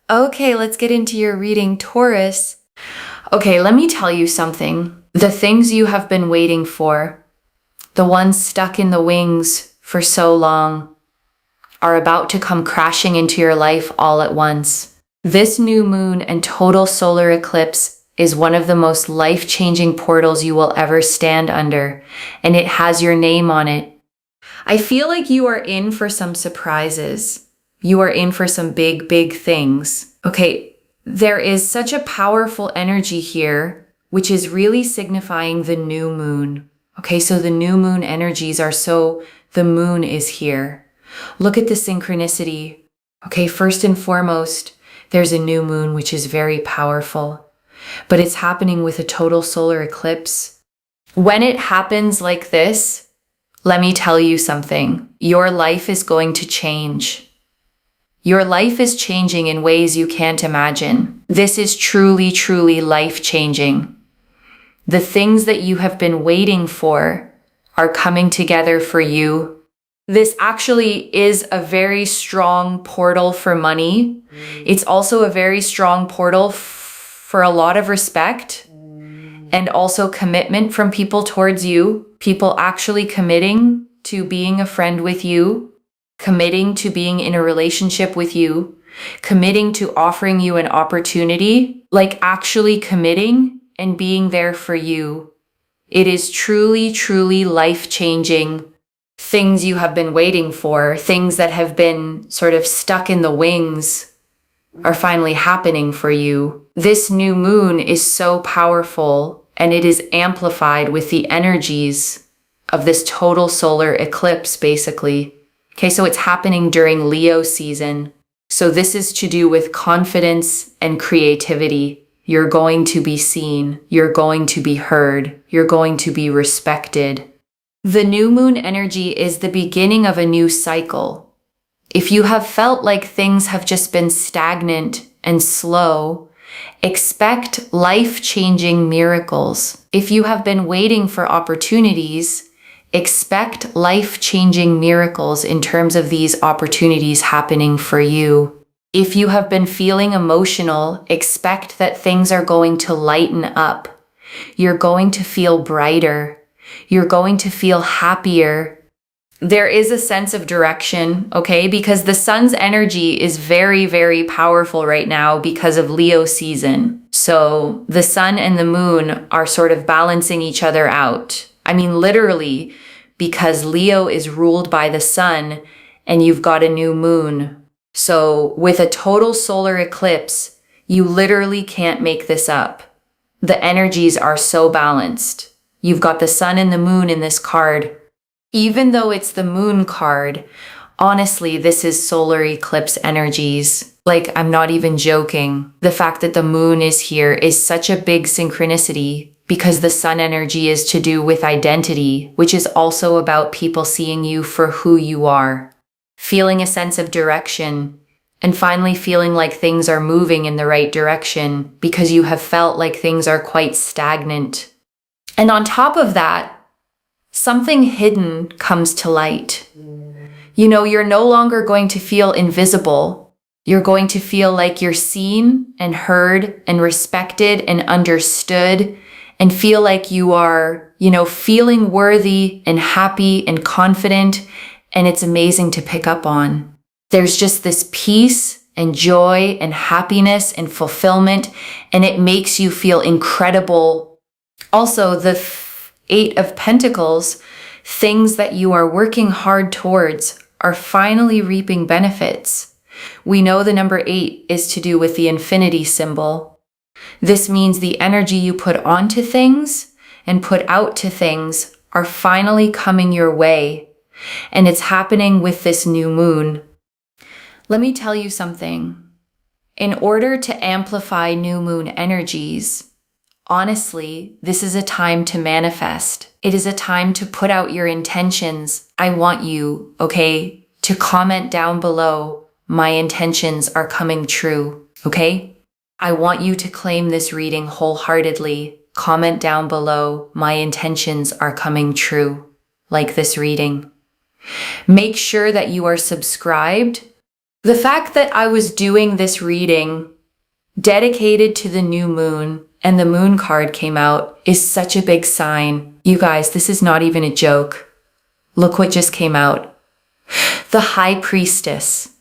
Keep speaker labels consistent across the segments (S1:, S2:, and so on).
S1: Okay, let's get into your reading, Taurus. Okay, let me tell you something. The things you have been waiting for, the ones stuck in the wings for so long, are about to come crashing into your life all at once. This new moon and total solar eclipse is one of the most life-changing portals you will ever stand under, and it has your name on it. I feel like you are in for some surprises. You are in for some big, big things. Okay, there is such a powerful energy here, which is really signifying the new moon. Okay, so the new moon energies are the moon is here. Look at the synchronicity. Okay, first and foremost, there's a new moon, which is very powerful, but it's happening with a total solar eclipse. When it happens like this, let me tell you something. Your life is going to change. Your life is changing in ways you can't imagine. This is truly, truly life-changing. The things that you have been waiting for are coming together for you. This actually is a very strong portal for money. It's also a very strong portal for a lot of respect and also commitment from people towards you. People actually committing to being a friend with you, committing to being in a relationship with you, committing to offering you an opportunity, like actually committing and being there for you. It is truly, truly life-changing. Things you have been waiting for, things that have been sort of stuck in the wings, are finally happening for you. This new moon is so powerful, and it is amplified with the energies of this total solar eclipse, basically. Okay, so it's happening during Leo season. So this is to do with confidence and creativity. You're going to be seen. You're going to be heard. You're going to be respected. The new moon energy is the beginning of a new cycle. If you have felt like things have just been stagnant and slow, expect life-changing miracles. If you have been waiting for opportunities, expect life-changing miracles in terms of these opportunities happening for you. If you have been feeling emotional, expect that things are going to lighten up. You're going to feel brighter. You're going to feel happier. There is a sense of direction, okay? Because the sun's energy is very, very powerful right now because of Leo season. So the sun and the moon are sort of balancing each other out. I mean, literally, because Leo is ruled by the sun and you've got a new moon. So with a total solar eclipse, you literally can't make this up. The energies are so balanced. You've got the sun and the moon in this card. Even though it's the moon card, honestly, this is solar eclipse energies. Like, I'm not even joking. The fact that the moon is here is such a big synchronicity because the sun energy is to do with identity, which is also about people seeing you for who you are, feeling a sense of direction, and finally feeling like things are moving in the right direction because you have felt like things are quite stagnant. And on top of that, something hidden comes to light. You know, you're no longer going to feel invisible. You're going to feel like you're seen and heard and respected and understood and feel like you are, feeling worthy and happy and confident. And it's amazing to pick up on. There's just this peace and joy and happiness and fulfillment, and it makes you feel incredible. Also, the Eight of Pentacles, things that you are working hard towards, are finally reaping benefits. We know the number 8 is to do with the infinity symbol. This means the energy you put onto things and put out to things are finally coming your way. And it's happening with this new moon. Let me tell you something. In order to amplify new moon energies, honestly, this is a time to manifest. It is a time to put out your intentions. I want you, okay, to comment down below, my intentions are coming true, okay? I want you to claim this reading wholeheartedly. Comment down below, my intentions are coming true, like this reading. Make sure that you are subscribed The fact that I was doing this reading dedicated to the new moon and the moon card came out is such a big sign. You guys, this is not even a joke. Look what just came out. The High Priestess.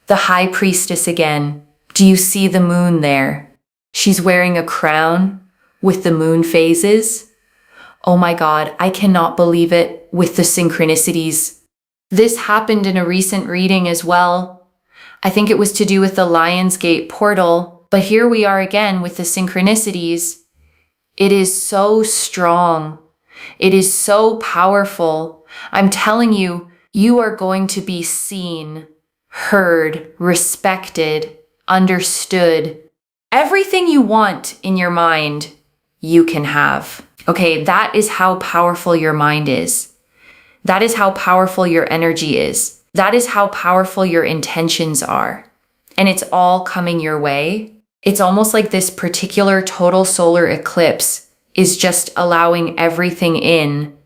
S1: The High Priestess again. Do you see the moon there? She's wearing a crown with the moon phases. Oh my God, I cannot believe it with the synchronicities. This happened in a recent reading as well. I think it was to do with the Lionsgate portal, but here we are again with the synchronicities. It is so strong. It is so powerful. I'm telling you, you are going to be seen, heard, respected, understood. Everything you want in your mind, you can have. Okay, that is how powerful your mind is. That is how powerful your energy is. That is how powerful your intentions are. And it's all coming your way. It's almost like this particular total solar eclipse is just allowing everything in.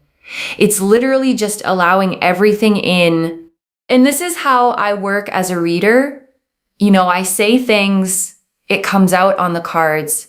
S1: It's literally just allowing everything in. And this is how I work as a reader. You know, I say things, it comes out on the cards,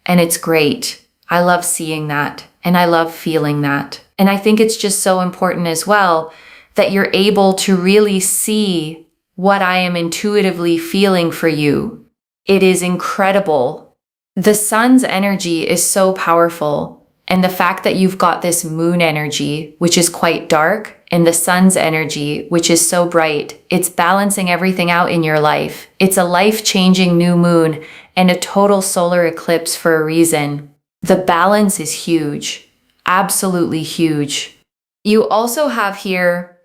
S1: and it's great. I love seeing that, and I love feeling that. And I think it's just so important as well that you're able to really see what I am intuitively feeling for you. It is incredible. The sun's energy is so powerful. And the fact that you've got this moon energy, which is quite dark, and the sun's energy, which is so bright, it's balancing everything out in your life. It's a life-changing new moon and a total solar eclipse for a reason. The balance is huge, absolutely huge. You also have here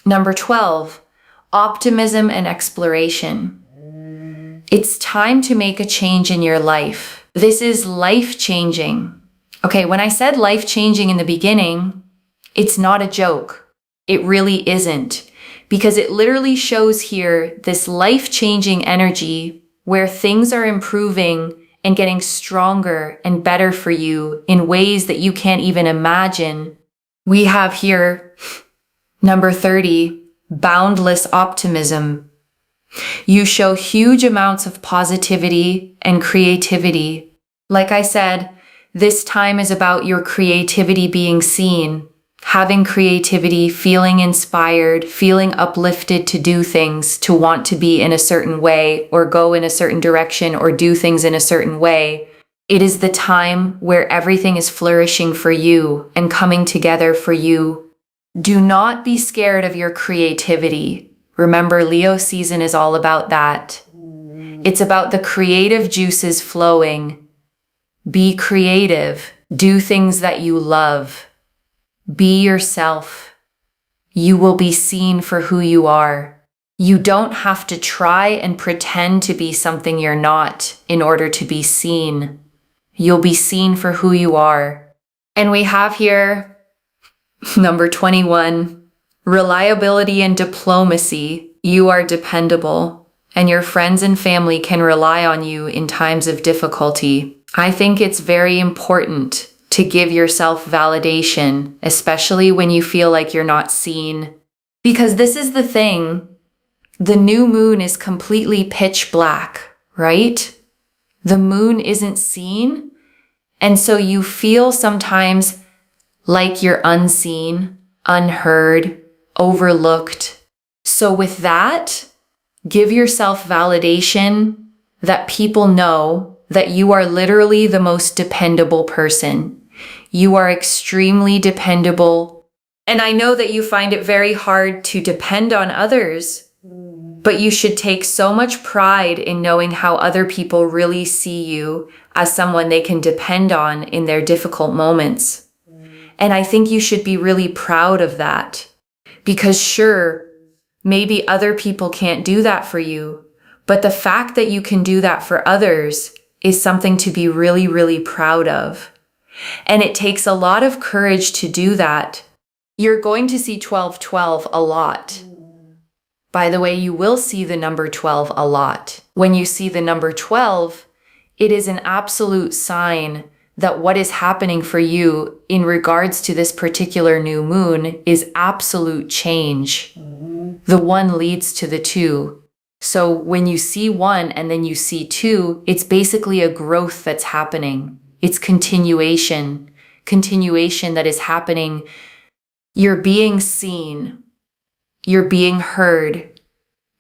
S1: number 12, optimism and exploration. It's time to make a change in your life. This is life-changing. Okay, when I said life-changing in the beginning, it's not a joke. It really isn't, because it literally shows here this life-changing energy where things are improving and getting stronger and better for you in ways that you can't even imagine. We have here number 30, boundless optimism. You show huge amounts of positivity and creativity. Like I said, this time is about your creativity being seen, having creativity, feeling inspired, feeling uplifted to do things, to want to be in a certain way or go in a certain direction or do things in a certain way. It is the time where everything is flourishing for you and coming together for you. Do not be scared of your creativity. Remember, Leo season is all about that. It's about the creative juices flowing. Be creative. Do things that you love. Be yourself. You will be seen for who you are. You don't have to try and pretend to be something you're not in order to be seen. You'll be seen for who you are. And we have here number 21, reliability and diplomacy. You are dependable, and your friends and family can rely on you in times of difficulty. I think it's very important to give yourself validation, especially when you feel like you're not seen. Because this is the thing, the new moon is completely pitch black, right? The moon isn't seen, and so you feel sometimes like you're unseen, unheard, overlooked. So with that, give yourself validation that people know that you are literally the most dependable person. You are extremely dependable. And I know that you find it very hard to depend on others, but you should take so much pride in knowing how other people really see you as someone they can depend on in their difficult moments. And I think you should be really proud of that. Because sure, maybe other people can't do that for you, but the fact that you can do that for others is something to be really, really proud of. And it takes a lot of courage to do that. You're going to see 1212 a lot. By the way, you will see the number 12 a lot. When you see the number 12, it is an absolute sign that what is happening for you in regards to this particular new moon is absolute change. The one leads to the two. So when you see one and then you see two, it's basically a growth that's happening. It's continuation that is happening. You're being seen. You're being heard.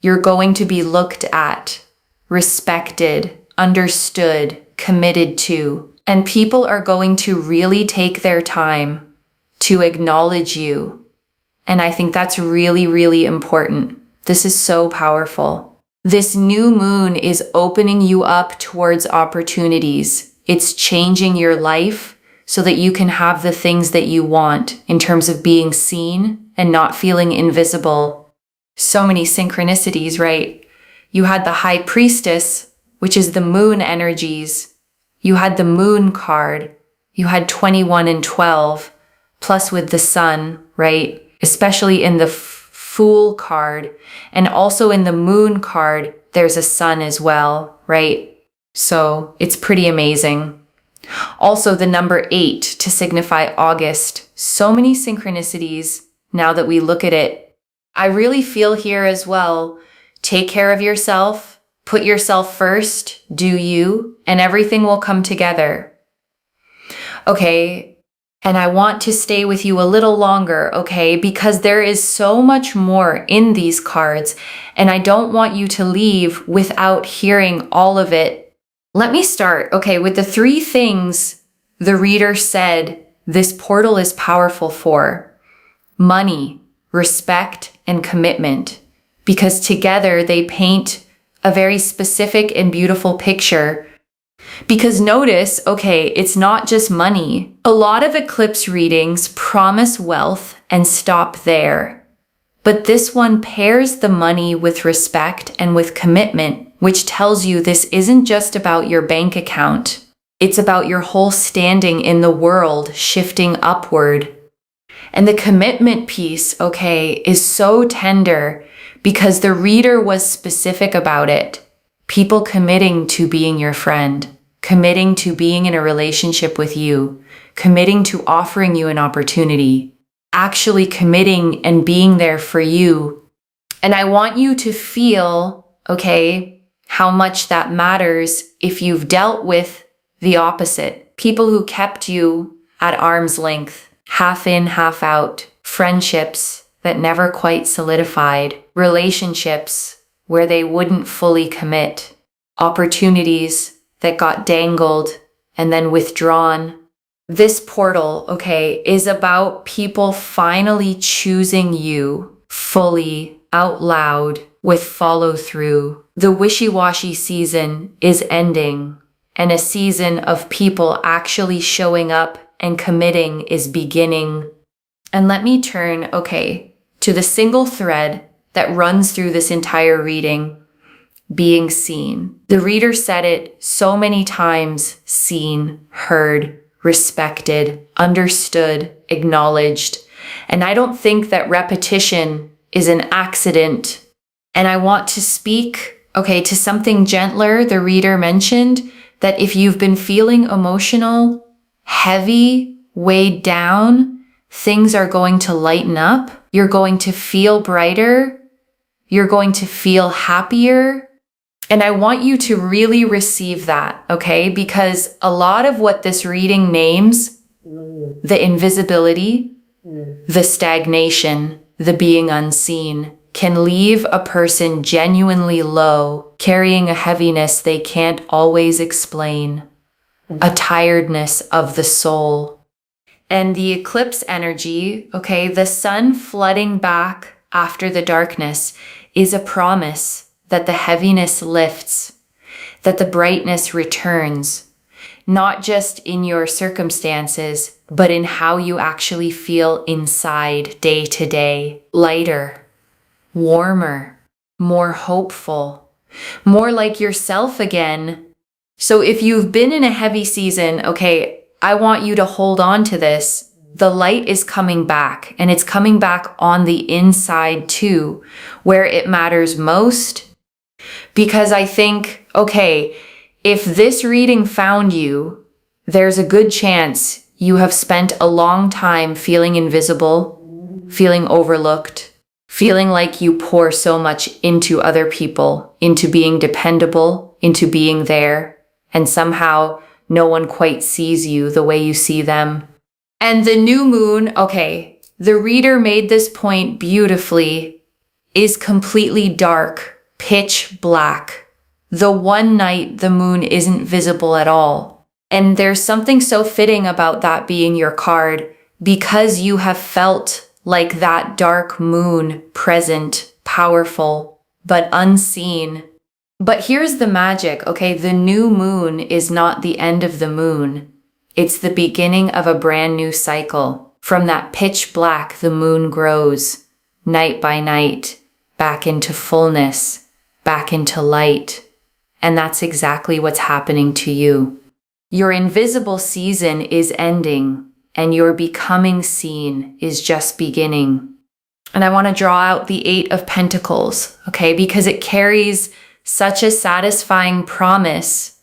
S1: You're going to be looked at, respected, understood, committed to. And people are going to really take their time to acknowledge you. And I think that's really, really important. This is so powerful. This new moon is opening you up towards opportunities. It's changing your life so that you can have the things that you want in terms of being seen and not feeling invisible. So many synchronicities, right? You had the High Priestess, which is the moon energies. You had the moon card. You had 21 and 12, plus with the sun, right? Especially in the Fool card, and also in the moon card, there's a sun as well, right? So it's pretty amazing. Also the number 8 to signify August. So many synchronicities now that we look at it. I really feel here as well, take care of yourself, put yourself first, do you, and everything will come together. Okay. And I want to stay with you a little longer, okay? Because there is so much more in these cards, and I don't want you to leave without hearing all of it. Let me start, okay, with the 3 things the reader said this portal is powerful for. Money, respect, and commitment. Because together they paint a very specific and beautiful picture. Because notice, okay, it's not just money. A lot of eclipse readings promise wealth and stop there. But this one pairs the money with respect and with commitment, which tells you this isn't just about your bank account. It's about your whole standing in the world shifting upward. And the commitment piece, okay, is so tender because the reader was specific about it. People committing to being your friend. Committing to being in a relationship with you, committing to offering you an opportunity, actually committing and being there for you. And I want you to feel, okay, how much that matters if you've dealt with the opposite. People who kept you at arm's length, half in, half out, friendships that never quite solidified, relationships where they wouldn't fully commit, opportunities that got dangled and then withdrawn. This portal, okay, is about people finally choosing you fully, out loud, with follow through. The wishy-washy season is ending, and a season of people actually showing up and committing is beginning. And let me turn, okay, to the single thread that runs through this entire reading. Being seen. The reader said it so many times, seen, heard, respected, understood, acknowledged. And I don't think that repetition is an accident. And I want to speak, okay, to something gentler. The reader mentioned that if you've been feeling emotional, heavy, weighed down, things are going to lighten up. You're going to feel brighter. You're going to feel happier. And I want you to really receive that, okay? Because a lot of what this reading names, the invisibility, the stagnation, the being unseen, can leave a person genuinely low, carrying a heaviness they can't always explain, a tiredness of the soul. And the eclipse energy, okay, the sun flooding back after the darkness is a promise that the heaviness lifts, that the brightness returns, not just in your circumstances, but in how you actually feel inside day to day. Lighter, warmer, more hopeful, more like yourself again. So if you've been in a heavy season, okay, I want you to hold on to this. The light is coming back, and it's coming back on the inside too, where it matters most. Because I think, okay, if this reading found you, there's a good chance you have spent a long time feeling invisible, feeling overlooked, feeling like you pour so much into other people, into being dependable, into being there, and somehow no one quite sees you the way you see them. And the new moon, okay, the reader made this point beautifully, is completely dark, pitch black. The one night the moon isn't visible at all. And there's something so fitting about that being your card, because you have felt like that dark moon present, powerful, but unseen. But here's the magic, okay? The new moon is not the end of the moon. It's the beginning of a brand new cycle. From that pitch black, the moon grows, night by night, back into fullness, back into light. And that's exactly what's happening to you. Your invisible season is ending, and your becoming seen is just beginning. And I want to draw out the 8 of Pentacles, okay? Because it carries such a satisfying promise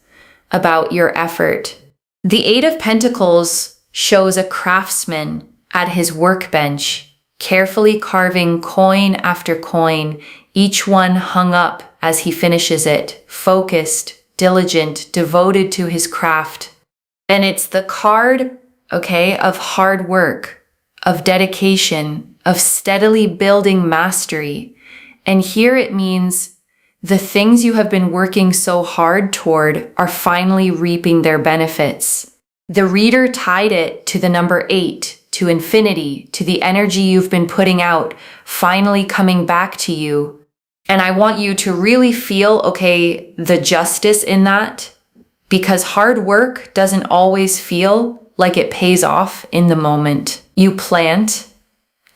S1: about your effort. The 8 of Pentacles shows a craftsman at his workbench, carefully carving coin after coin, each one hung up as he finishes it, focused, diligent, devoted to his craft. And it's the card, okay, of hard work, of dedication, of steadily building mastery. And here it means the things you have been working so hard toward are finally reaping their benefits. The reader tied it to the number 8, to infinity, to the energy you've been putting out, finally coming back to you. And I want you to really feel, okay, the justice in that, because hard work doesn't always feel like it pays off in the moment. You plant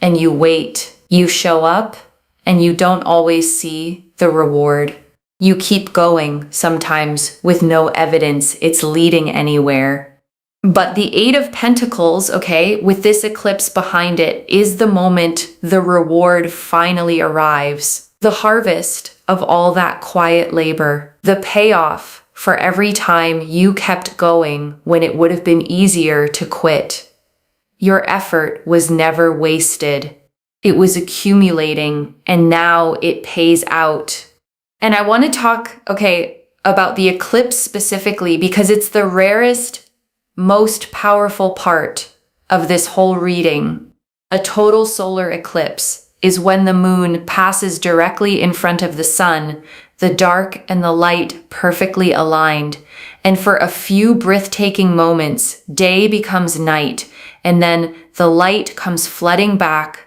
S1: and you wait. You show up and you don't always see the reward. You keep going, sometimes with no evidence it's leading anywhere. But the 8 of Pentacles, okay, with this eclipse behind it, is the moment the reward finally arrives. The harvest of all that quiet labor. The payoff for every time you kept going when it would have been easier to quit. Your effort was never wasted. It was accumulating, and now it pays out. And I want to talk, okay, about the eclipse specifically because it's the rarest, most powerful part of this whole reading. A total solar eclipse is when the moon passes directly in front of the sun, the dark and the light perfectly aligned. And for a few breathtaking moments, day becomes night, and then the light comes flooding back.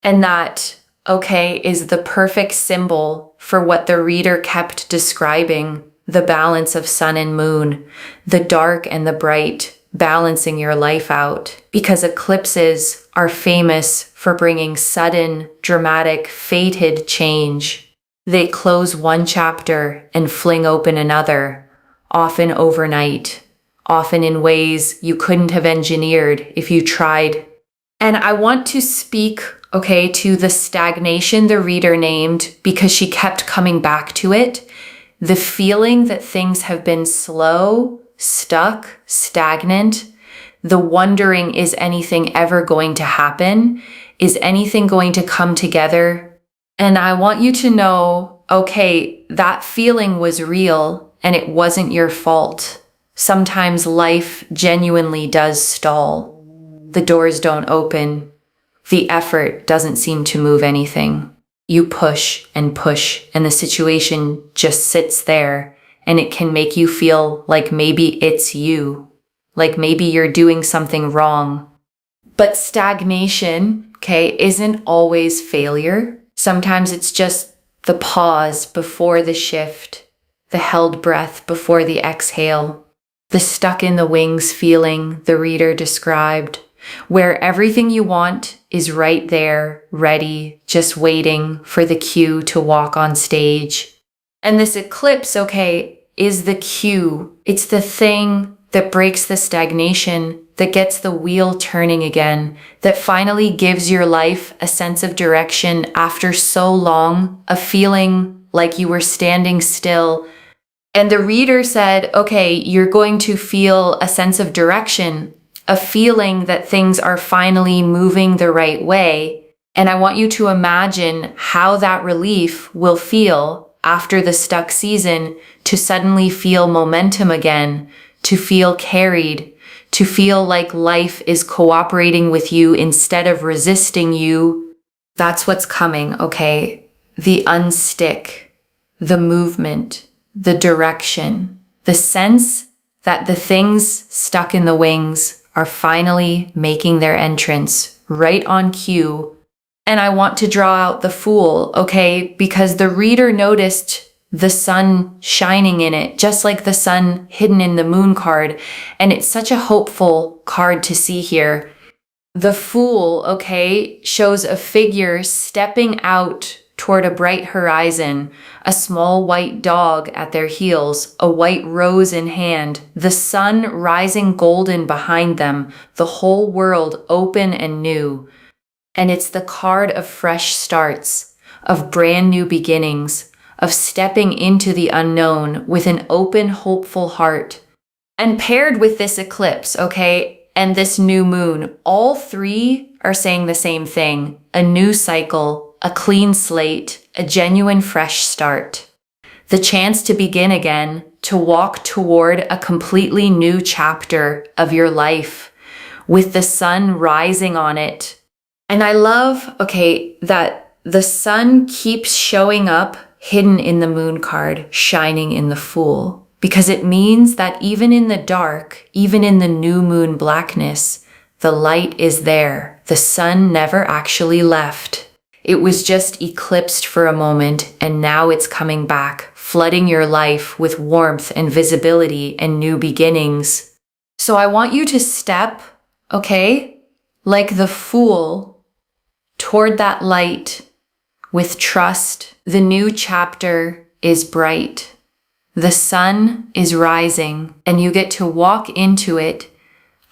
S1: And that, okay, is the perfect symbol for what the reader kept describing, the balance of sun and moon, the dark and the bright, balancing your life out. Because eclipses are famous for bringing sudden, dramatic, fated change. They close one chapter and fling open another, often overnight, often in ways you couldn't have engineered if you tried. And I want to speak, okay, to the stagnation the reader named because she kept coming back to it. The feeling that things have been slow, stuck, stagnant. The wondering, is anything ever going to happen? Is anything going to come together? And I want you to know, okay, that feeling was real and it wasn't your fault. Sometimes life genuinely does stall. The doors don't open. The effort doesn't seem to move anything. You push, and the situation just sits there, and it can make you feel like maybe it's you, like maybe you're doing something wrong. But stagnation, okay, isn't always failure. Sometimes it's just the pause before the shift, the held breath before the exhale, the stuck in the wings feeling the reader described, where everything you want is right there, ready, just waiting for the cue to walk on stage. And this eclipse, okay, is the cue. It's the thing that breaks the stagnation, that gets the wheel turning again, that finally gives your life a sense of direction after so long of feeling like you were standing still. And the reader said, okay, you're going to feel a sense of direction, a feeling that things are finally moving the right way. And I want you to imagine how that relief will feel after the stuck season, to suddenly feel momentum again, to feel carried, to feel like life is cooperating with you instead of resisting you. That's what's coming, okay? The unstick, the movement, the direction, the sense that the things stuck in the wings are finally making their entrance right on cue. And I want to draw out the Fool, okay? Because the reader noticed the sun shining in it, just like the sun hidden in the moon card. And it's such a hopeful card to see here. The Fool, okay, shows a figure stepping out toward a bright horizon, a small white dog at their heels, a white rose in hand, the sun rising golden behind them, the whole world open and new. And it's the card of fresh starts, of brand new beginnings, of stepping into the unknown with an open, hopeful heart. And paired with this eclipse, okay, and this new moon, all three are saying the same thing: a new cycle, a clean slate, a genuine fresh start. The chance to begin again, to walk toward a completely new chapter of your life, with the sun rising on it. And I love, okay, that the sun keeps showing up hidden in the moon card, shining in the Fool, because it means that even in the dark, even in the new moon blackness, the light is there. The sun never actually left. It was just eclipsed for a moment, and now it's coming back, flooding your life with warmth and visibility and new beginnings. So I want you to step, okay, like the Fool, toward that light with trust. The new chapter is bright. The sun is rising, and you get to walk into it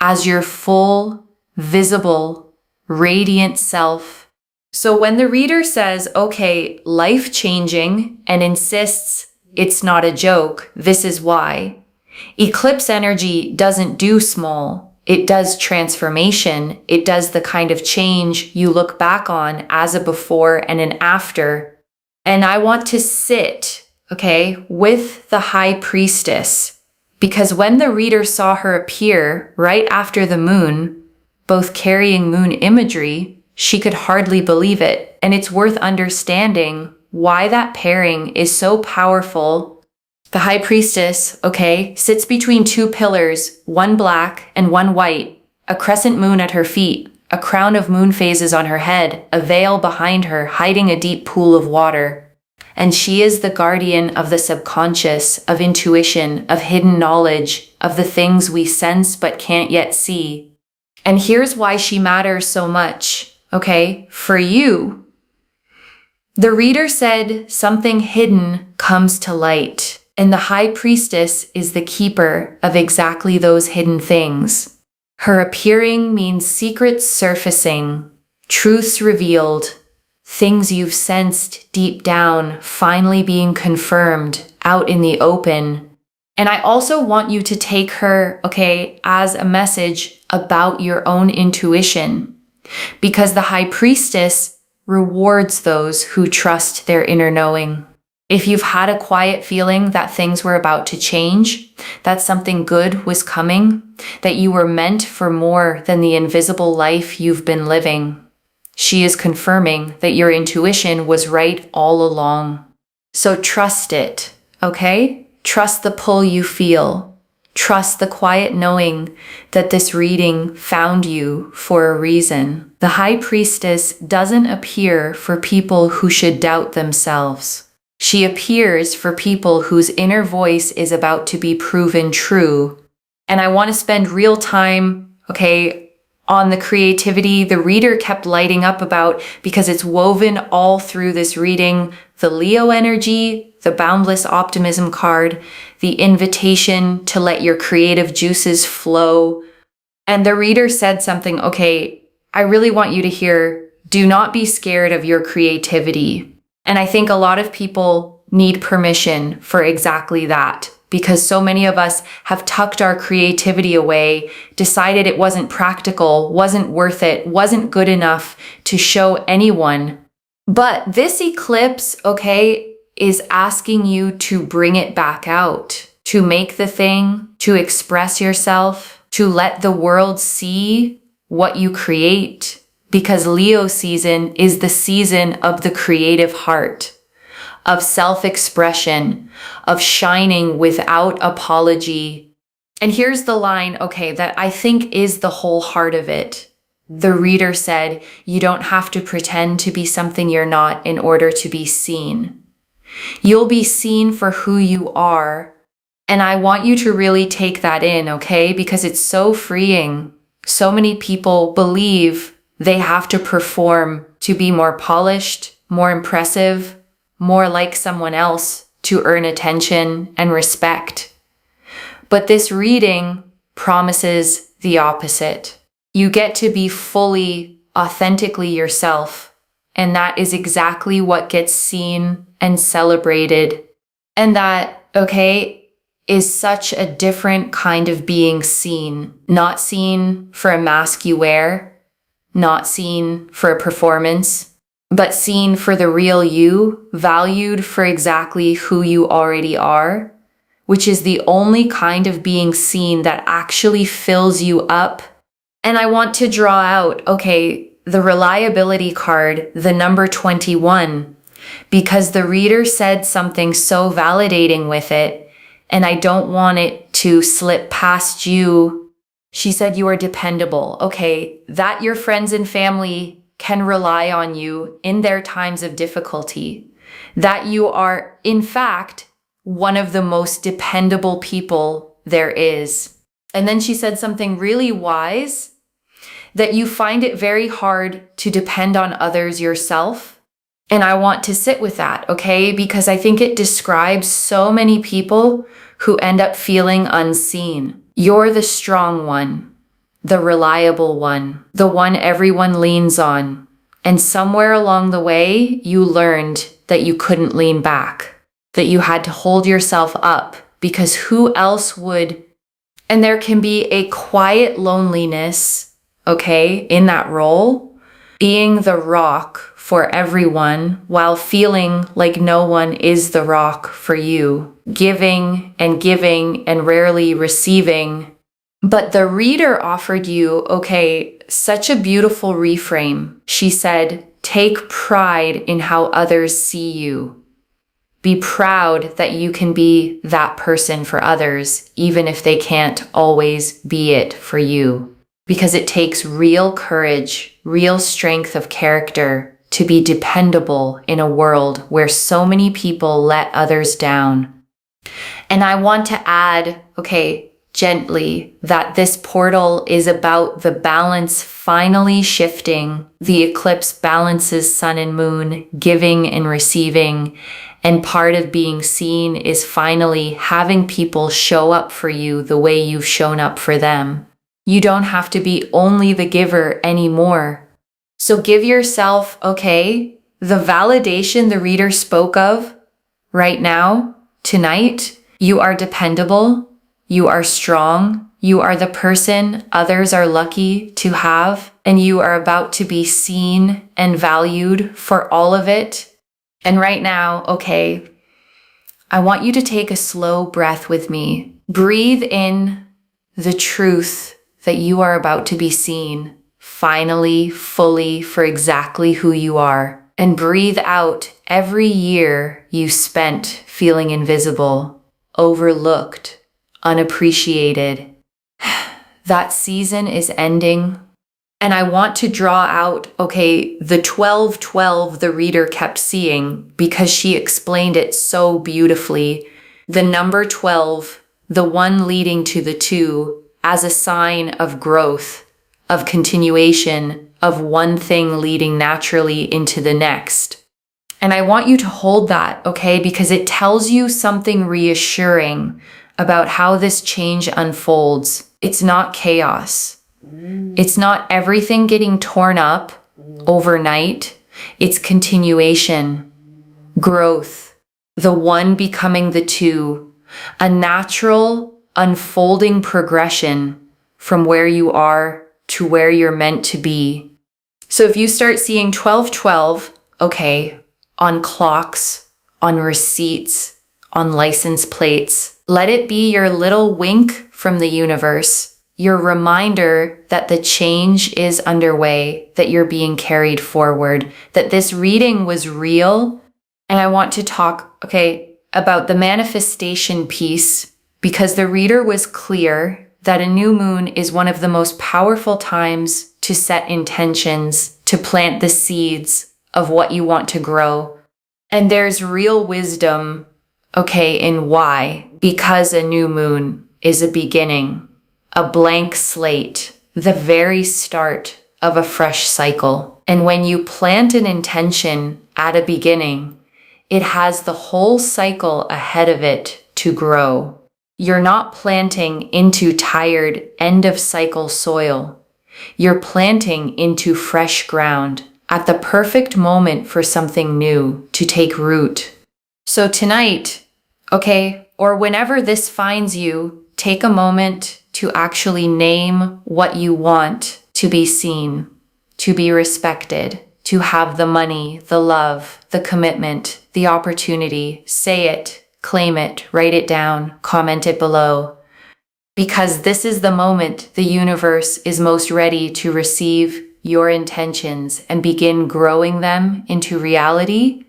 S1: as your full, visible, radiant self. So when the reader says, okay, life-changing, and insists it's not a joke, this is why. Eclipse energy doesn't do small. It does transformation. It does the kind of change you look back on as a before and an after. And I want to sit, okay, with the High Priestess, because when the reader saw her appear right after the moon, both carrying moon imagery, she could hardly believe it. And it's worth understanding why that pairing is so powerful. The High Priestess, okay, sits between two pillars, one black and one white, a crescent moon at her feet, a crown of moon phases on her head, a veil behind her hiding a deep pool of water. And she is the guardian of the subconscious, of intuition, of hidden knowledge, of the things we sense but can't yet see. And here's why she matters so much, okay, for you. The reader said something hidden comes to light. And the High Priestess is the keeper of exactly those hidden things. Her appearing means secrets surfacing, truths revealed, things you've sensed deep down finally being confirmed out in the open. And I also want you to take her, okay, as a message about your own intuition, because the High Priestess rewards those who trust their inner knowing. If you've had a quiet feeling that things were about to change, that something good was coming, that you were meant for more than the invisible life you've been living, she is confirming that your intuition was right all along. So trust it, okay? Trust the pull you feel. Trust the quiet knowing that this reading found you for a reason. The High Priestess doesn't appear for people who should doubt themselves. She appears for people whose inner voice is about to be proven true. And I want to spend real time, okay, on the creativity the reader kept lighting up about, because it's woven all through this reading. The Leo energy, the boundless optimism card, the invitation to let your creative juices flow. And the reader said something, okay, I really want you to hear, do not be scared of your creativity. And I think a lot of people need permission for exactly that. because so many of us have tucked our creativity away, decided it wasn't practical, wasn't worth it, wasn't good enough to show anyone. But this eclipse, okay, is asking you to bring it back out, to make the thing, to express yourself, to let the world see what you create, because Leo season is the season of the creative heart, of self-expression, of shining without apology. And here's the line, okay, that I think is the whole heart of it. The reader said, you don't have to pretend to be something you're not in order to be seen. You'll be seen for who you are. And I want you to really take that in, okay? Because it's so freeing. So many people believe they have to perform to be more polished, more impressive, more like someone else to earn attention and respect. But this reading promises the opposite. You get to be fully, authentically yourself. And that is exactly what gets seen and celebrated. And that, okay, is such a different kind of being seen. Not seen for a mask you wear, not seen for a performance, but seen for the real you, valued for exactly who you already are, which is the only kind of being seen that actually fills you up. And I want to draw out, okay, the reliability card, the number 21, because the reader said something so validating with it, and I don't want it to slip past you. She said you are dependable. Okay, that your friends and family can rely on you in their times of difficulty, that you are, in fact, one of the most dependable people there is. And then she said something really wise, that you find it very hard to depend on others yourself. And I want to sit with that, okay? Because I think it describes so many people who end up feeling unseen. You're the strong one, the reliable one, the one everyone leans on. And somewhere along the way, you learned that you couldn't lean back, that you had to hold yourself up, because who else would? And there can be a quiet loneliness, okay, in that role, being the rock for everyone while feeling like no one is the rock for you, giving and rarely receiving. But the reader offered you, okay, such a beautiful reframe. She said, take pride in how others see you. Be proud that you can be that person for others, even if they can't always be it for you. Because it takes real courage, real strength of character to be dependable in a world where so many people let others down. And I want to add, okay, gently, that this portal is about the balance finally shifting. The eclipse balances sun and moon, giving and receiving. And part of being seen is finally having people show up for you the way you've shown up for them. You don't have to be only the giver anymore. So give yourself, okay, the validation the reader spoke of right now, tonight. You are dependable. You are strong. You are the person others are lucky to have, and you are about to be seen and valued for all of it. And right now, okay, I want you to take a slow breath with me. Breathe in the truth that you are about to be seen, finally, fully, for exactly who you are. And breathe out every year you spent feeling invisible, overlooked, unappreciated. That season is ending. And I want to draw out, okay, the 12-12 the reader kept seeing, because she explained it so beautifully. The number 12, the one leading to the 2, as a sign of growth, of continuation, of one thing leading naturally into the next. And I want you to hold that, okay, because it tells you something reassuring about how this change unfolds. It's not chaos. It's not everything getting torn up overnight. It's continuation, growth, the one becoming the 2, a natural unfolding progression from where you are to where you're meant to be. So if you start seeing 1212, okay, on clocks, on receipts, on license plates, let it be your little wink from the universe, your reminder that the change is underway, that you're being carried forward, that this reading was real. And I want to talk, okay, about the manifestation piece, because the reader was clear that a new moon is one of the most powerful times to set intentions, to plant the seeds of what you want to grow. And there's real wisdom, okay, in why. Because a new moon is a beginning, a blank slate, the very start of a fresh cycle. And when you plant an intention at a beginning, it has the whole cycle ahead of it to grow. You're not planting into tired end-of-cycle soil. You're planting into fresh ground at the perfect moment for something new to take root. So tonight, okay, or whenever this finds you, take a moment to actually name what you want to be seen, to be respected, to have the money, the love, the commitment, the opportunity. Say it. Claim it, write it down, comment it below. Because this is the moment the universe is most ready to receive your intentions and begin growing them into reality.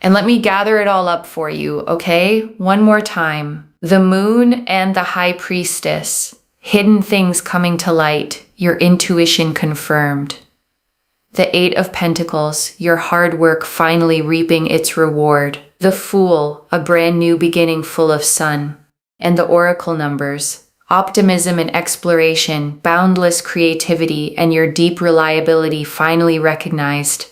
S1: And let me gather it all up for you, okay? One more time. The moon and the high priestess, hidden things coming to light, your intuition confirmed. The Eight of Pentacles, your hard work finally reaping its reward. The Fool, a brand new beginning full of sun. And the Oracle numbers, optimism and exploration, boundless creativity, and your deep reliability finally recognized.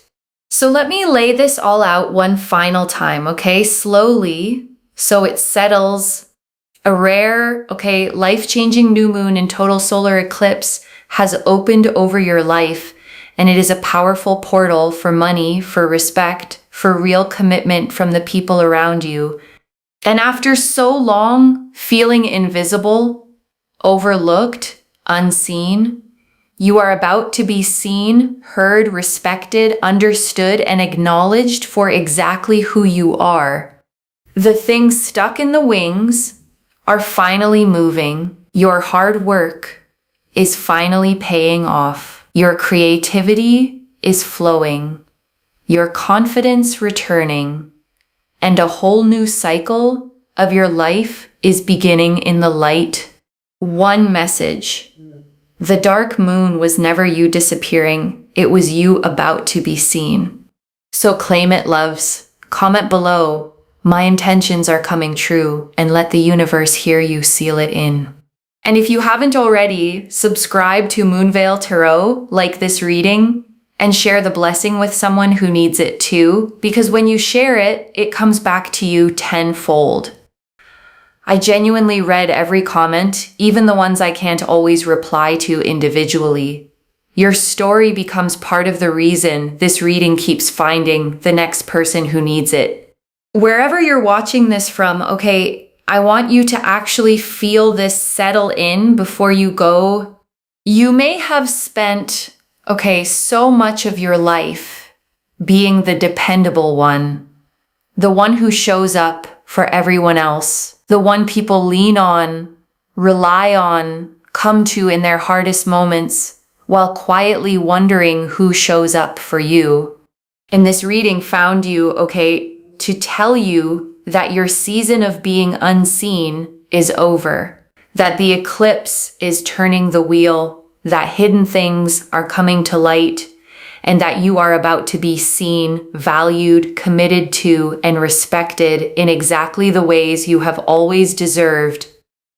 S1: So let me lay this all out one final time, okay? Slowly, so it settles. A rare, okay, life-changing new moon in total solar eclipse has opened over your life. And it is a powerful portal for money, for respect, for real commitment from the people around you. And after so long feeling invisible, overlooked, unseen, you are about to be seen, heard, respected, understood, and acknowledged for exactly who you are. The things stuck in the wings are finally moving. Your hard work is finally paying off. Your creativity is flowing, your confidence returning, and a whole new cycle of your life is beginning in the light. One message. The dark moon was never you disappearing, it was you about to be seen. So claim it, loves. Comment below, my intentions are coming true, and let the universe hear you seal it in. And if you haven't already, subscribe to Moonveil Tarot, like this reading, and share the blessing with someone who needs it too, because when you share it, it comes back to you tenfold. I genuinely read every comment, even the ones I can't always reply to individually. Your story becomes part of the reason this reading keeps finding the next person who needs it. Wherever you're watching this from, okay, I want you to actually feel this settle in before you go. You may have spent, okay, so much of your life being the dependable one, the one who shows up for everyone else, the one people lean on, rely on, come to in their hardest moments, while quietly wondering who shows up for you. And this reading found you, okay, to tell you that your season of being unseen is over, that the eclipse is turning the wheel, that hidden things are coming to light, and that you are about to be seen, valued, committed to, and respected in exactly the ways you have always deserved.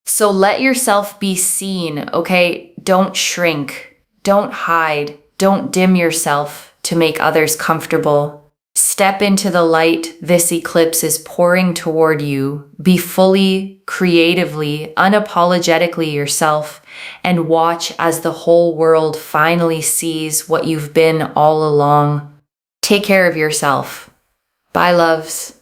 S1: So let yourself be seen, okay? Don't shrink, don't hide, don't dim yourself to make others comfortable. Step into the light this eclipse is pouring toward you. Be fully, creatively, unapologetically yourself, and watch as the whole world finally sees what you've been all along. Take care of yourself. Bye, loves.